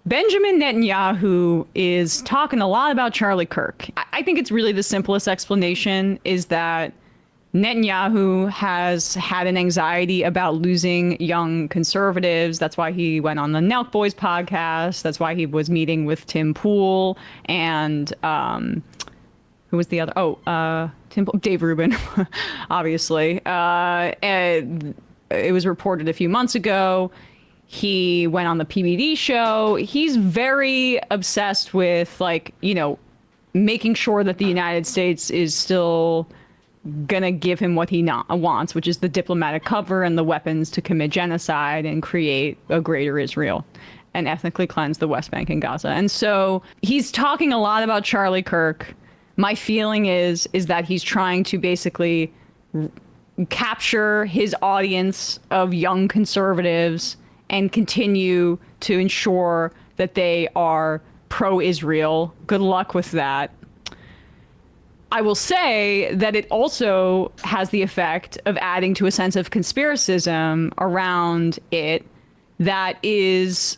Benjamin Netanyahu is talking a lot about Charlie Kirk. I think it's really the simplest explanation is that Netanyahu has had an anxiety about losing young conservatives. That's why he went on the Nelk Boys podcast. That's why he was meeting with Tim Pool and who was the other? Dave Rubin, obviously. And it was reported a few months ago. He went on the PBD show. He's very obsessed with, like, making sure that the United States is still gonna give him what he wants, which is the diplomatic cover and the weapons to commit genocide and create a greater Israel and ethnically cleanse the West Bank and Gaza. And so he's talking a lot about Charlie Kirk. My feeling is that he's trying to basically capture his audience of young conservatives and continue to ensure that they are pro-Israel. Good luck with that. I will say that it also has the effect of adding to a sense of conspiracism around it that is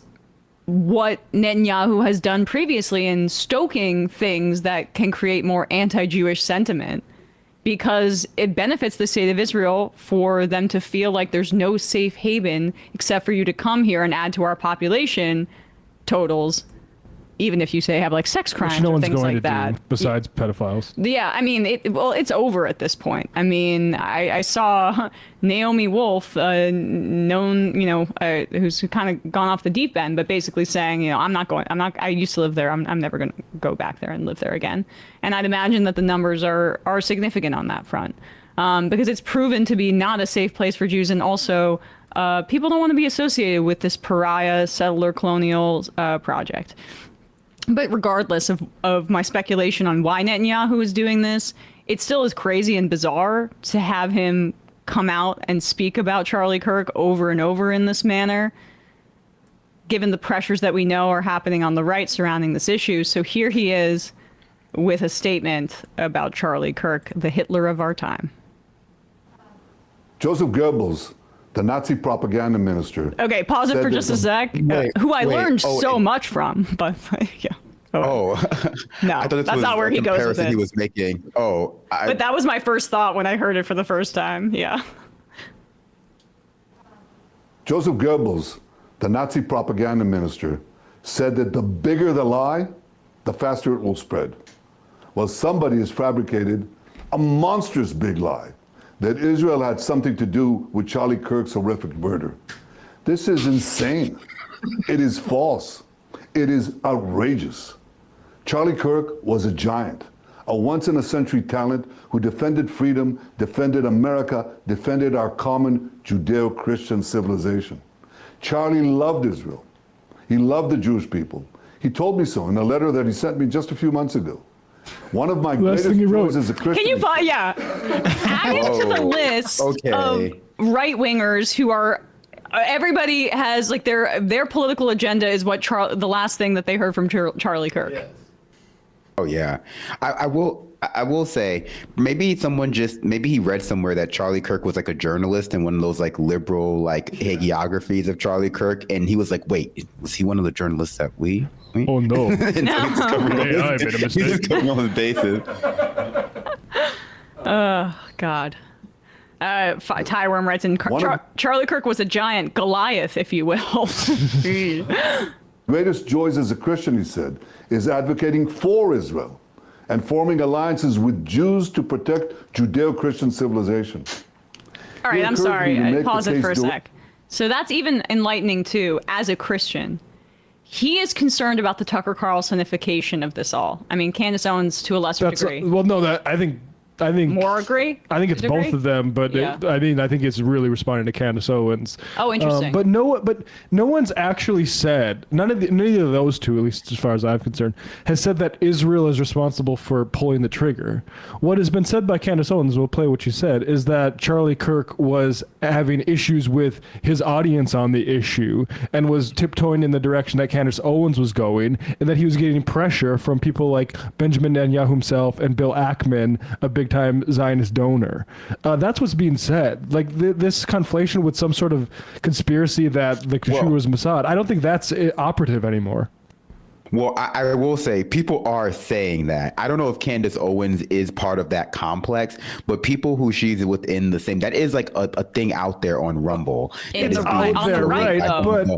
what Netanyahu has done previously in stoking things that can create more anti-Jewish sentiment, because it benefits the state of Israel for them to feel like there's no safe haven except for you to come here and add to our population totals, even if you say have like sex crimes or things like that. Besides pedophiles. Yeah, I mean, it's over at this point. I mean, I saw Naomi Wolf, known, who's kind of gone off the deep end, but basically saying, I used to live there. I'm never going to go back there and live there again. And I'd imagine that the numbers are significant on that front, because it's proven to be not a safe place for Jews. And also, people don't want to be associated with this pariah settler colonial project. But regardless of my speculation on why Netanyahu is doing this, it still is crazy and bizarre to have him come out and speak about Charlie Kirk over and over in this manner, given the pressures that we know are happening on the right surrounding this issue. So here he is with a statement about Charlie Kirk, the Hitler of our time. Joseph Goebbels, the Nazi propaganda minister. Okay, pause it for just a sec. Who I learned so much from, but yeah. No, that's not where he goes with it. He was making. But that was my first thought when I heard it for the first time. Yeah. Joseph Goebbels, the Nazi propaganda minister, said that the bigger the lie, the faster it will spread. Well, somebody has fabricated a monstrous big lie that Israel had something to do with Charlie Kirk's horrific murder. This is insane. It is false. It is outrageous. Charlie Kirk was a giant, a once-in-a-century talent who defended freedom, defended America, defended our common Judeo-Christian civilization. Charlie loved Israel. He loved the Jewish people. He told me so in a letter that he sent me just a few months ago. One of my greatest joys as a Christian. Can you find, add it to the list of right-wingers who are, everybody has, like, their political agenda is what the last thing that they heard from Charlie Kirk. Yes. Oh yeah, I will say maybe he read somewhere that Charlie Kirk was like a journalist in one of those like liberal like hagiographies of Charlie Kirk, and he was like, wait, was he one of the journalists that we? Oh no! I made a mistake. He's just covering all his bases. Oh God. Tyworm writes in, Charlie Kirk was a giant Goliath, if you will. Greatest joys as a Christian, he said, is advocating for Israel and forming alliances with Jews to protect Judeo-Christian civilization. All right, I'm sorry. Pause it for a sec. So that's even enlightening too, as a Christian. He is concerned about the Tucker Carlsonification of this all. I mean, Candace Owens to a lesser degree. I think more agree. I think it's both of them, but yeah. I think it's really responding to Candace Owens. Oh, interesting. But no one's actually said, none of those two, at least as far as I'm concerned, has said that Israel is responsible for pulling the trigger. What has been said by Candace Owens, we'll play what she said, is that Charlie Kirk was having issues with his audience on the issue and was tiptoeing in the direction that Candace Owens was going, and that he was getting pressure from people like Benjamin Netanyahu himself and Bill Ackman, a big time Zionist donor. That's what's being said. Like this conflation with some sort of conspiracy that the Yeshua was Mossad. I don't think that's operative anymore. Well, I will say people are saying that. I don't know if Candace Owens is part of that complex, but people who she's within the same, that is like a thing out there on Rumble. It's out there, right? But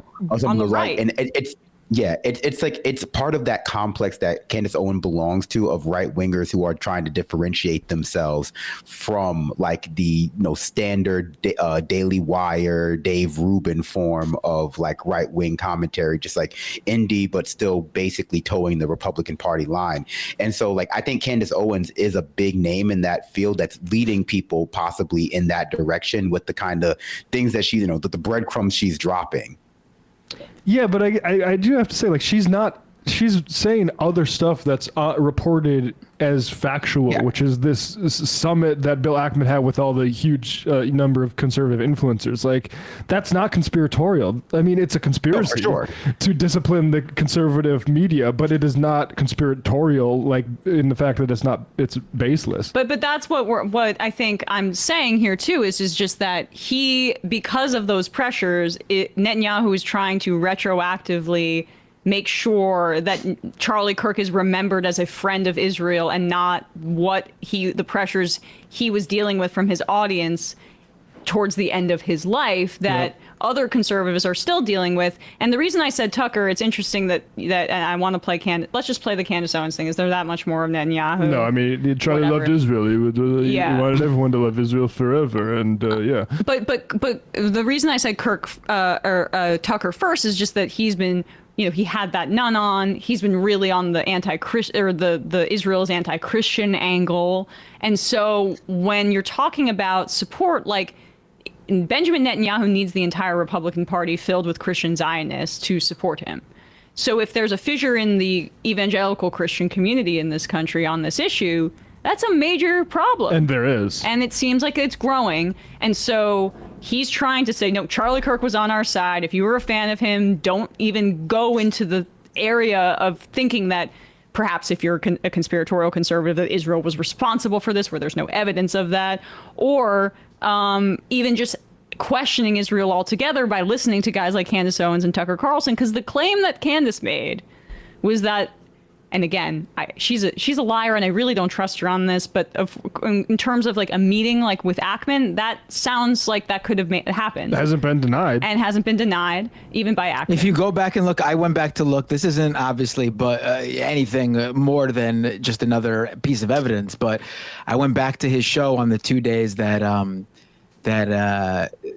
on the right. And it's, yeah, it's like it's part of that complex that Candace Owens belongs to, of right wingers who are trying to differentiate themselves from like the standard Daily Wire, Dave Rubin form of like right wing commentary, just like indie, but still basically towing the Republican Party line. And so like I think Candace Owens is a big name in that field that's leading people possibly in that direction with the kind of things that she, the breadcrumbs she's dropping. Yeah, but I do have to say, like, she's saying other stuff that's reported as factual, which is this summit that Bill Ackman had with all the huge number of conservative influencers. Like, that's not conspiratorial. I mean, it's a conspiracy to discipline the conservative media, but it is not conspiratorial, like in the fact that it's baseless. But that's what I think I'm saying here too is just that because of those pressures, Netanyahu is trying to retroactively make sure that Charlie Kirk is remembered as a friend of Israel and not the pressures he was dealing with from his audience towards the end of his life that other conservatives are still dealing with. And the reason I said Tucker, it's interesting that and I want to play let's just play the Candace Owens thing. Is there that much more of Netanyahu? No, I mean, Charlie loved Israel. He wanted everyone to love Israel forever, and yeah. But the reason I said Tucker first is just that he's been, he had that nun on. He's been really on the anti-Christian or the Israel's anti-Christian angle. And so when you're talking about support, like Benjamin Netanyahu needs the entire Republican Party filled with Christian Zionists to support him. So if there's a fissure in the evangelical Christian community in this country on this issue, that's a major problem. And there is. And it seems like it's growing. And so he's trying to say, no, Charlie Kirk was on our side. If you were a fan of him, don't even go into the area of thinking that perhaps if you're a conspiratorial conservative, that Israel was responsible for this, where there's no evidence of that, or even just questioning Israel altogether by listening to guys like Candace Owens and Tucker Carlson. Because the claim that Candace made was that, and again, she's a liar, and I really don't trust her on this. But in terms of like a meeting like with Ackman, that sounds like that could have happened. It hasn't been denied, and hasn't been denied even by Ackman. If you go back and look, I went back to look. This isn't obviously, but anything more than just another piece of evidence. But I went back to his show on the 2 days that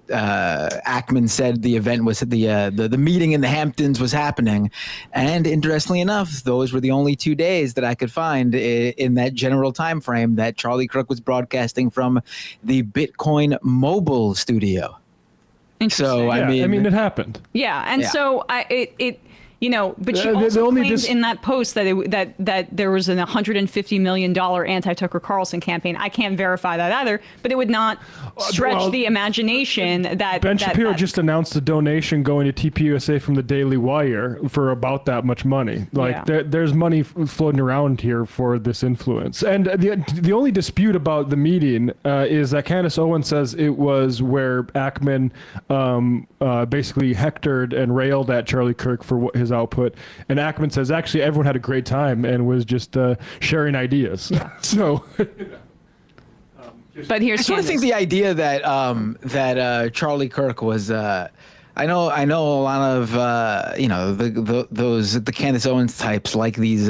Ackman said the event was the meeting in the Hamptons was happening, and interestingly enough, those were the only 2 days that I could find in that general time frame that Charlie Kirk was broadcasting from the Bitcoin mobile studio. So I mean, it happened. Yeah, and so but she also claimed in that post that that there was an $150 million anti-Tucker Carlson campaign. I can't verify that either, but it would not stretch the imagination that Ben Shapiro just announced a donation going to TPUSA from the Daily Wire for about that much money. Like there's money floating around here for this influence. And the only dispute about the meeting is that Candace Owens says it was where Ackman basically hectored and railed at Charlie Kirk for his output, and Ackman says actually everyone had a great time and was just sharing ideas. So but here's I sort of think the idea that Charlie Kirk was I know a lot of the Candace Owens types like these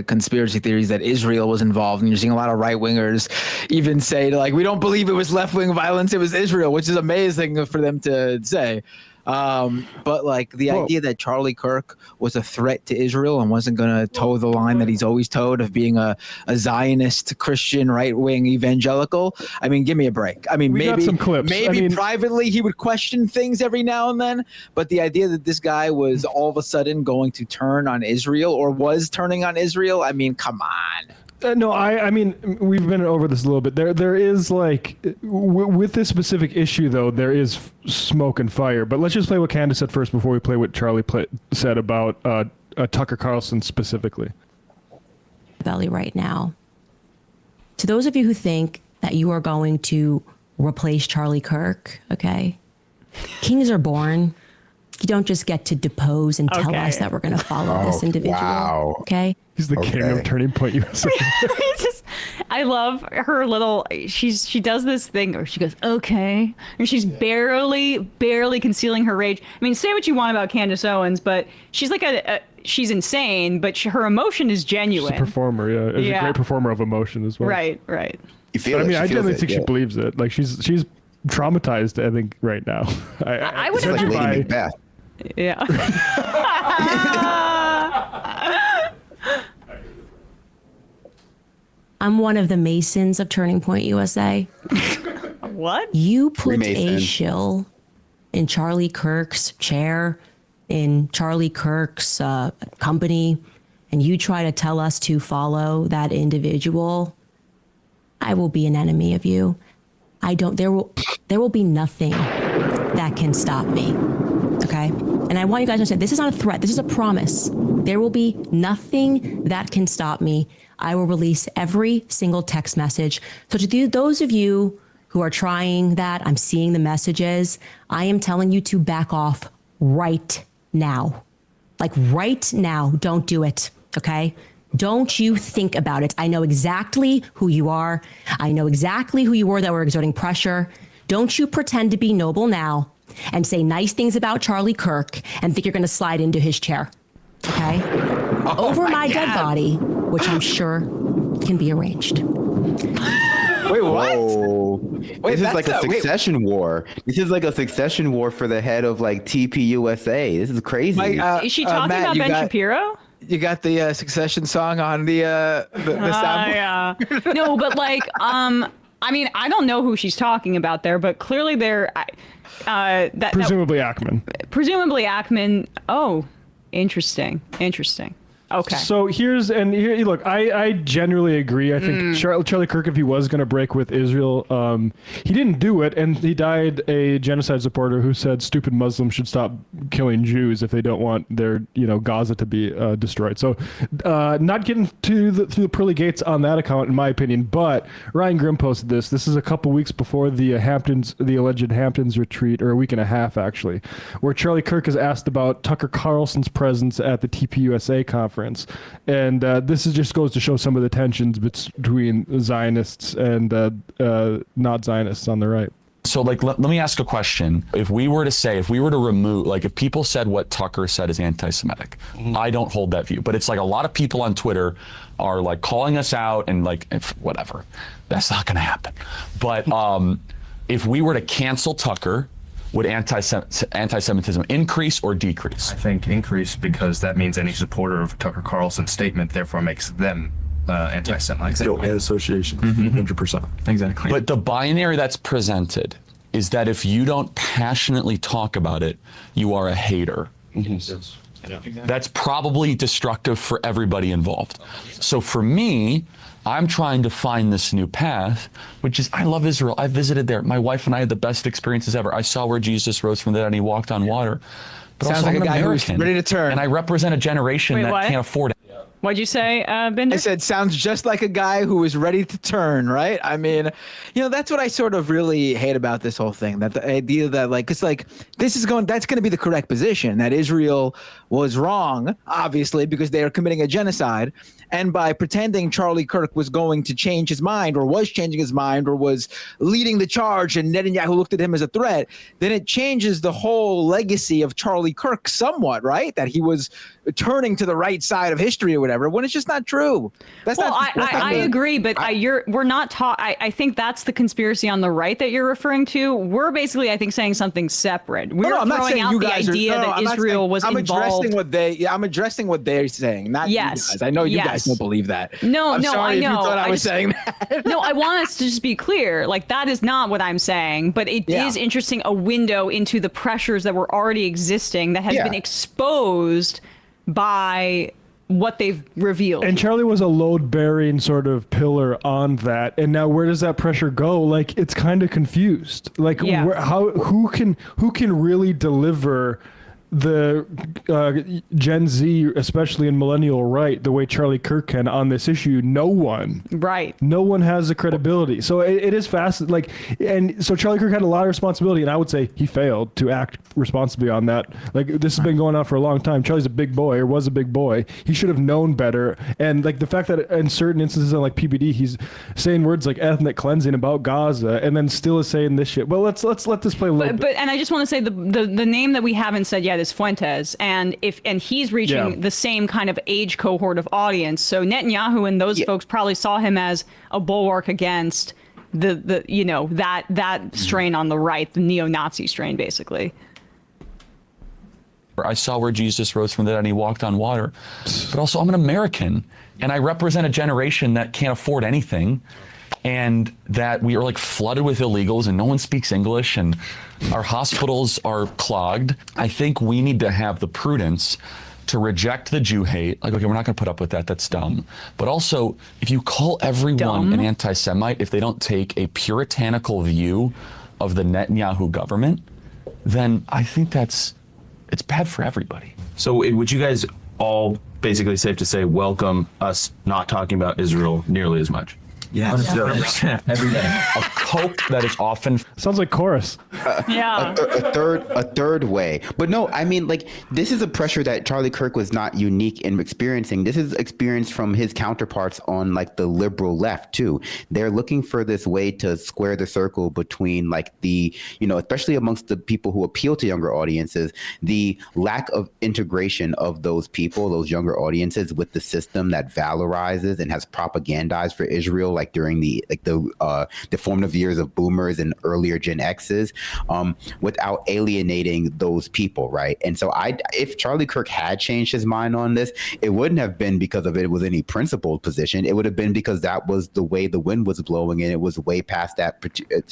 conspiracy theories that Israel was involved, and you're seeing a lot of right wingers even say like, we don't believe it was left wing violence, it was Israel, which is amazing for them to say. But like the idea that Charlie Kirk was a threat to Israel and wasn't going to toe the line that he's always towed of being a Zionist Christian right-wing evangelical. I mean, give me a break. I mean, we got some clips. Maybe privately he would question things every now and then, but the idea that this guy was all of a sudden going to turn on Israel or was turning on Israel, I mean, come on. No, I mean, we've been over this a little bit. There is like, with this specific issue, though, there is smoke and fire. But let's just play what Candace said first before we play what Charlie said about Tucker Carlson specifically. Belly right now. To those of you who think that you are going to replace Charlie Kirk, okay, kings are born You don't just get to depose and tell Okay. us that we're going to follow this individual. wow. Okay. He's the king of Turning Point USA. It's just, I love her little. She does this thing, or she goes, "Okay," and she's barely concealing her rage. I mean, say what you want about Candace Owens, but she's like she's insane, but her emotion is She's genuine. a performer, yeah. She's a great performer of emotion as well. Right. You feel But, I it, mean, she I feels genuinely it, think she yeah. believes it. Like she's traumatized, I think, right now. I would It's like imagine. Lady Macbeth. Yeah. I'm one of the Masons of Turning Point USA. What? You put Freemason. a shill in Charlie Kirk's chair, in Charlie Kirk's company, and you try to tell us to follow that individual, I will be an enemy of you. There will be nothing that can stop me. Okay? And I want you guys to understand, this is not a threat. This is a promise. There will be nothing that can stop me. I will release every single text message. So to those of you who are trying that, I'm seeing the messages. I am telling you to back off right now. Like right now, don't do it. Okay? Don't you think about it. I know exactly who you are. I know exactly who you were that were exerting pressure. Don't you pretend to be noble now and say nice things about Charlie Kirk and think you're going to slide into his chair. Okay? Over my dead body, which I'm sure can be arranged. Wait, what? Oh, Wait, this is that's like a wait. succession war. This is like a succession war for the head of like TPUSA. This is crazy. Is she talking Matt, about you Ben got- Shapiro? You got the Succession song on the soundboard? Yeah. No, but like, I mean, I don't know who she's talking about there, but clearly they're that Presumably Ackman. presumably Ackman. Oh, interesting. Okay. So look, I generally agree. I think Charlie Kirk, if he was going to break with Israel, he didn't do it, and he died a genocide supporter who said stupid Muslims should stop killing Jews if they don't want their Gaza to be destroyed. So not getting through the pearly gates on that account, in my opinion. But Ryan Grimm posted this. This is a couple weeks before the alleged Hamptons retreat, or a week and a half actually, where Charlie Kirk is asked about Tucker Carlson's presence at the TPUSA conference. And this just goes to show some of the tensions between Zionists and not Zionists on the right. So like, let me ask a question. If we were to remove, like if people said what Tucker said is anti-Semitic, I don't hold that view, but it's like a lot of people on Twitter are like calling us out and like, whatever, that's not going to happen. But if we were to cancel Tucker, would anti-Semitism increase or decrease? I think increase, because that means any supporter of Tucker Carlson's statement therefore makes them anti-Semitic. Still an association, 100%. Exactly. But the binary that's presented is that if you don't passionately talk about it, you are a hater. That's probably destructive for everybody involved. So for me, I'm trying to find this new path, which is, I love Israel. I visited there. My wife and I had the best experiences ever. I saw where Jesus rose from the dead and he walked on water. But Sounds also, like I'm a an guy who's American, ready to turn. and I represent a generation Wait, that what? can't afford it. What'd you say, Bender? I said, sounds just like a guy who is ready to turn, right? I mean, that's what I sort of really hate about this whole thing. That the idea that it's like, that's going to be the correct position, that Israel was wrong, obviously, because they are committing a genocide. And by pretending Charlie Kirk was going to change his mind, or was changing his mind, or was leading the charge, and Netanyahu looked at him as a threat, then it changes the whole legacy of Charlie Kirk somewhat, right? That he was turning to the right side of history or whatever, when it's just not true. That's Well, not. that's not I the- agree, but we're not taught. I think that's the conspiracy on the right that you're referring to. We're basically, I think, saying something separate. We're I'm not throwing saying out you the guys idea are, no, that I'm not Israel saying- was I'm involved. I'm addressing what they're saying, not Yes. you guys. I know you Yes. guys don't believe that. No, I'm no, sorry I if know. you thought I was just- saying that. No, I want us to just be clear. Like, that is not what I'm saying, but it is Yeah. interesting, a window into the pressures that were already existing that has Yeah. been exposed by what they've revealed. And Charlie was a load-bearing sort of pillar on that. And now where does that pressure go? Like, it's kind of confused. Like, Yeah. who can really deliver the Gen Z, especially in millennial right, the way Charlie Kirk can on this issue, no one has the credibility. So it is fast. Like, and so Charlie Kirk had a lot of responsibility, and I would say he failed to act responsibly on that. Like, this has been going on for a long time. Charlie's a big boy, or was a big boy. He should have known better. And like the fact that in certain instances on like PBD, he's saying words like ethnic cleansing about Gaza, and then still is saying this shit. Well, let's let this play a little bit. But and I just want to say the name that we haven't said yet is Fuentes, and he's reaching the same kind of age cohort of audience. So Netanyahu and those folks probably saw him as a bulwark against the you know, that strain on the right, the neo-Nazi strain, basically. I saw where Jesus rose from the dead and he walked on water. But also, I'm an American, and I represent a generation that can't afford anything, and that we are like flooded with illegals, and no one speaks English, and our hospitals are clogged. I think we need to have the prudence to reject the Jew hate. Like, okay, we're not going to put up with that. That's dumb. But also, if you call everyone an anti-Semite, if they don't take a puritanical view of the Netanyahu government, then I think it's bad for everybody. So would you guys all basically safe to say welcome us not talking about Israel nearly as much? Yes. 100%. Every day. A cult that is often Sounds like chorus. A third way. But no, I mean, like, this is a pressure that Charlie Kirk was not unique in experiencing. This is experienced from his counterparts on like the liberal left too. They're looking for this way to square the circle between like the, you know, especially amongst the people who appeal to younger audiences, the lack of integration of those people, those younger audiences, with the system that valorizes and has propagandized for Israel, like during the formative years of boomers and earlier Gen X's, without alienating those people, right? And so if Charlie Kirk had changed his mind on this, it wouldn't have been because of it was any principled position. It would have been because that was the way the wind was blowing, and it was way past that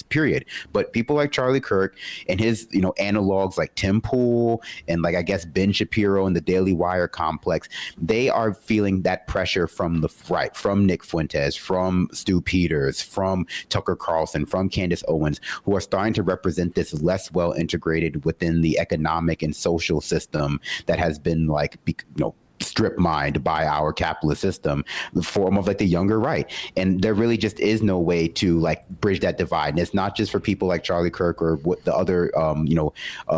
period. But people like Charlie Kirk and his, you know, analogs like Tim Pool and like, I guess, Ben Shapiro and the Daily Wire complex, they are feeling that pressure from the right, from Nick Fuentes, from Stu Peters, from Tucker Carlson, from Candace Owens, who are starting to represent this less well integrated within the economic and social system that has been like, you know, strip mined by our capitalist system, the form of like the younger right. And there really just is no way to like bridge that divide. And it's not just for people like Charlie Kirk or what the other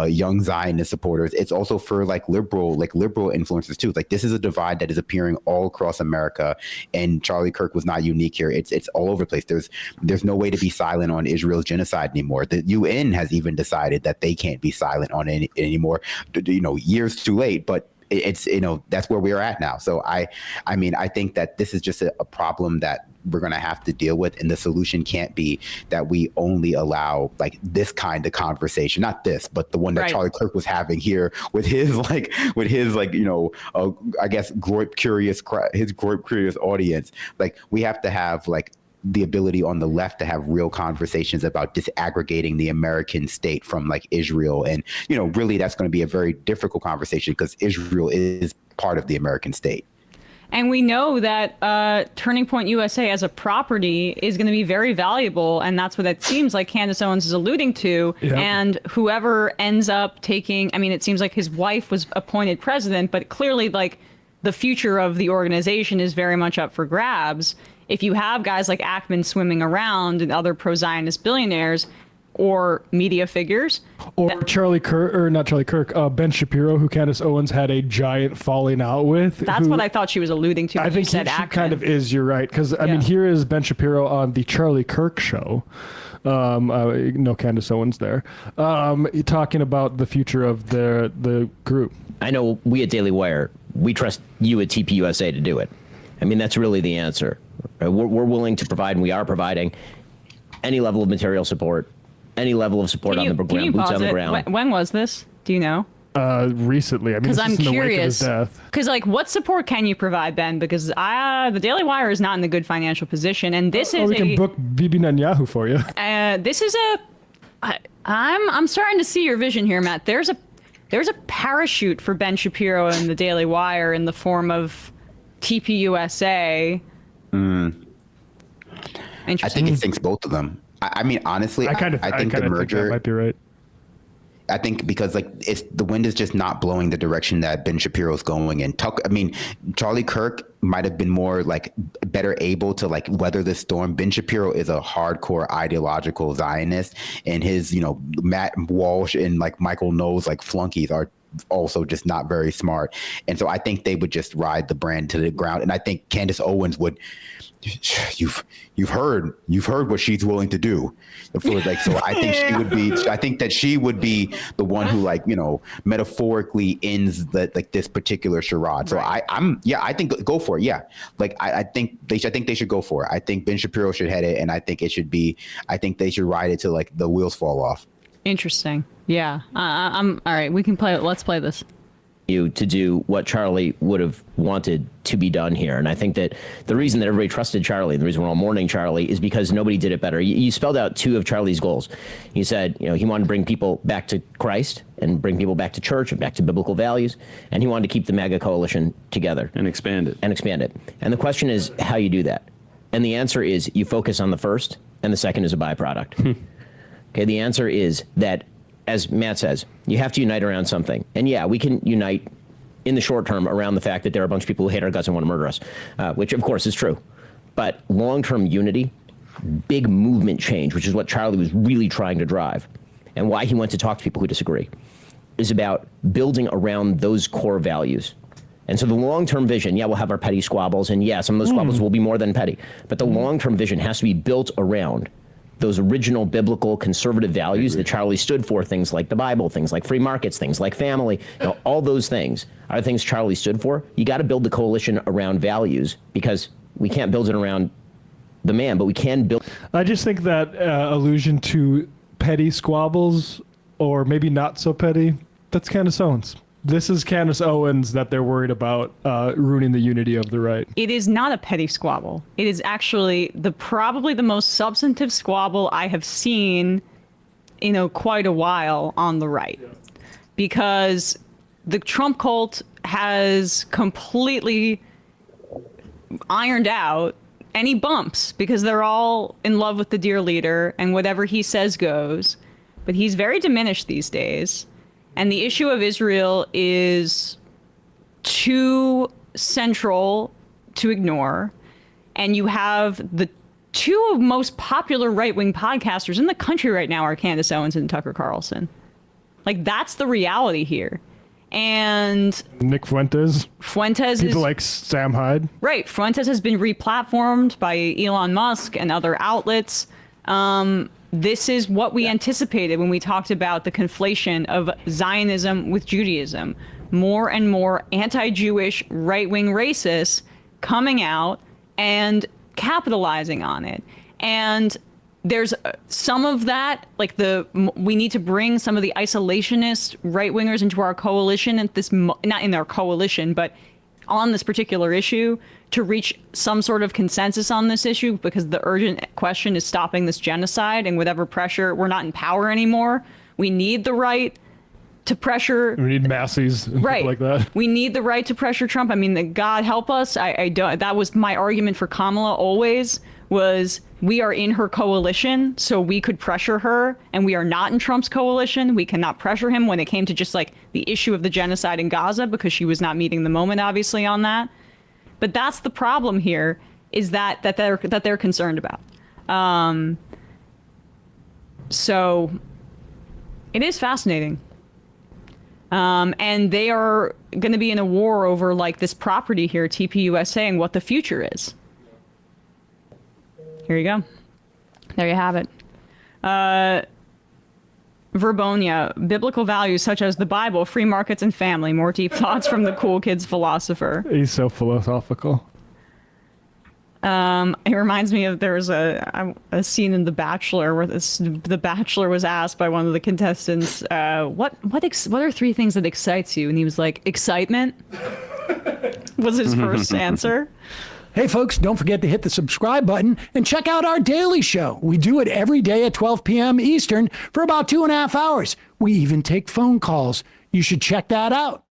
young Zionist supporters. It's also for like liberal influencers too. Like, this is a divide that is appearing all across America, and Charlie Kirk was not unique here. It's all over the place. There's no way to be silent on Israel's genocide anymore. The UN has even decided that they can't be silent on it anymore, you know, years too late, but it's, you know, that's where we're at now. So I mean, I think that this is just a problem that we're going to have to deal with. And the solution can't be that we only allow like this kind of conversation, not this, but the one that Charlie Kirk was having here with his you know, I guess, groip curious audience. Like, we have to have like the ability on the left to have real conversations about disaggregating the American state from like Israel. And, you know, really that's going to be a very difficult conversation because Israel is part of the American state. And we know that Turning Point USA as a property is going to be very valuable. And that's what it seems like Candace Owens is alluding to. Yep. And whoever ends up taking, I mean, it seems like his wife was appointed president, but clearly like the future of the organization is very much up for grabs. If you have guys like Ackman swimming around and other pro-Zionist billionaires or media figures. Or Charlie Kirk, or not Charlie Kirk, Ben Shapiro, who Candace Owens had a giant falling out with. That's what I thought she was alluding to. I think she kind of is, you're right. Because, I mean, here is Ben Shapiro on the Charlie Kirk show. No Candace Owens there. Talking about the future of the group. I know we at Daily Wire, we trust you at TPUSA to do it. I mean, that's really the answer. We're willing to provide, and we are providing, any level of material support, any level of support on the ground, boots on the ground. When was this? Do you know? Recently. I mean, because I'm curious. Because, like, what support can you provide, Ben? Because the Daily Wire is not in a good financial position, and this is. We can book Bibi Netanyahu for you. This is I'm starting to see your vision here, Matt. There's a parachute for Ben Shapiro and the Daily Wire in the form of TPUSA. I think it sinks both of them. I mean, honestly, I think the merger might be right. I think because like the wind is just not blowing the direction that Ben Shapiro's going. And Charlie Kirk might have been more like better able to like weather the storm. Ben Shapiro is a hardcore ideological Zionist, and his, Matt Walsh and like Michael Knowles, like flunkies, are also just not very smart. And so I think they would just ride the brand to the ground. And I think Candace Owens would. You've heard what she's willing to do. So I think that she would be the one who metaphorically ends this particular charade. So right. I think go for it. Yeah. I think they should go for it. I think Ben Shapiro should head it, and I think they should ride it till the wheels fall off. Interesting. Yeah. I'm all right. We can play it. Let's play this. You to do what Charlie would have wanted to be done here. And I think that the reason that everybody trusted Charlie, and the reason we're all mourning Charlie, is because nobody did it better. You spelled out two of Charlie's goals. You said, he wanted to bring people back to Christ and bring people back to church and back to biblical values. And he wanted to keep the MAGA coalition together. And expand it. And the question is how you do that. And the answer is you focus on the first, and the second is a byproduct. Okay, the answer is that, as Matt says, you have to unite around something. And yeah, we can unite in the short term around the fact that there are a bunch of people who hate our guts and want to murder us, which of course is true. But long-term unity, big movement change, which is what Charlie was really trying to drive, and why he went to talk to people who disagree, is about building around those core values. And so the long-term vision, we'll have our petty squabbles, and some of those squabbles will be more than petty. But the long-term vision has to be built around those original biblical conservative values that Charlie stood for, things like the Bible, things like free markets, things like family, all those things are things Charlie stood for. You got to build the coalition around values, because we can't build it around the man, but we can build. I just think that allusion to petty squabbles, or maybe not so petty, that's Candace Owens. This is Candace Owens that they're worried about ruining the unity of the right. It is not a petty squabble. It is actually probably the most substantive squabble I have seen in quite a while on the right. Because the Trump cult has completely ironed out any bumps, because they're all in love with the dear leader and whatever he says goes. But he's very diminished these days. And the issue of Israel is too central to ignore. And you have the two most popular right-wing podcasters in the country right now are Candace Owens and Tucker Carlson. That's the reality here. And Nick Fuentes. People like Sam Hyde. Right. Fuentes has been replatformed by Elon Musk and other outlets. This is what we anticipated when we talked about the conflation of Zionism with Judaism. More and more anti-Jewish right-wing racists coming out and capitalizing on it. And there's some of that, we need to bring some of the isolationist right-wingers into our coalition, at this, not in our coalition, but on this particular issue, to reach some sort of consensus on this issue, because the urgent question is stopping this genocide, and whatever pressure, we're not in power anymore. We need the right to pressure. We need Massey's and right. people like that. We need the right to pressure Trump. I mean, God help us. I don't. That was my argument for Kamala always, was we are in her coalition, so we could pressure her, and we are not in Trump's coalition. We cannot pressure him when it came to just the issue of the genocide in Gaza, because she was not meeting the moment, obviously, on that. But that's the problem here, is that they're concerned about. So it is fascinating. And they are going to be in a war over this property here, TPUSA, and what the future is. Here you go. There you have it. Verbonia, biblical values such as the Bible, free markets, and family. More deep thoughts from the cool kids philosopher. He's so philosophical. It reminds me of, there was a scene in The Bachelor where the Bachelor was asked by one of the contestants, what are three things that excites you? And he was like, excitement was his first answer. Hey, folks, don't forget to hit the subscribe button and check out our daily show. We do it every day at 12 p.m. Eastern for about 2.5 hours. We even take phone calls. You should check that out.